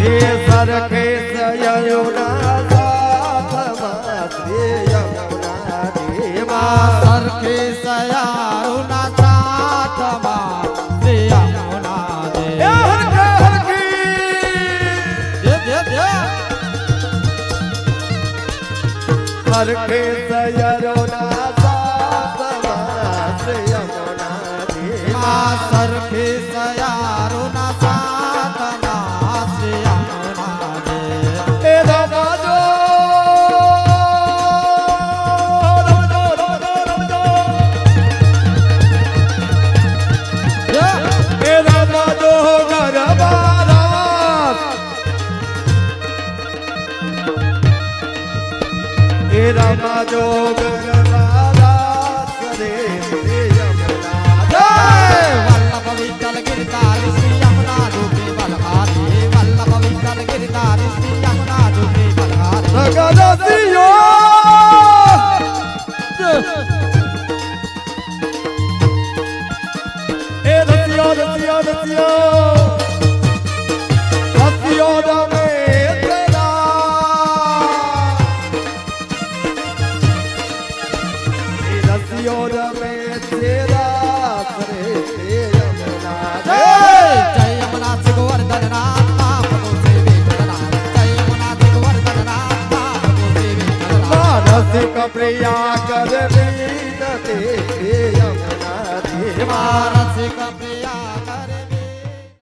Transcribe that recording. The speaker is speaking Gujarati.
એ સરખે સયયુના સાથમાં શ્રી યમુના દેવા સરખે સયારુના સાથમાં શ્રી યમુના દેવા સરખે સયયુના સાથમાં શ્રી યમુના દેવા સરખે સયારુના સાથમાં શ્રી યમુના દેવા એ રમજો એ રમજો ગરબારાસ એ રમજો ગરબારાસ રે યમુના વલ્લભ વિઠ્ઠલ ગિરધારી શ્રી યમુના ડૂબે બલહારી વલ્લભ વિઠ્ઠલ ગિરધારી શ્રી યમુના ડૂબે બલહારી જગદસિયો એ રસિયો રસિયો રસિયો રસિયો રમે તેરા એ રસિયો રમે તેરા સરે તે યમુના જય યમુના થી ગોવર્ધન નાથ પ્રભુ સેવે જગન્નાથ જય યમુના થી ગોવર્ધન નાથ પ્રભુ સેવે જગન્નાથ રસિક પ્રિયા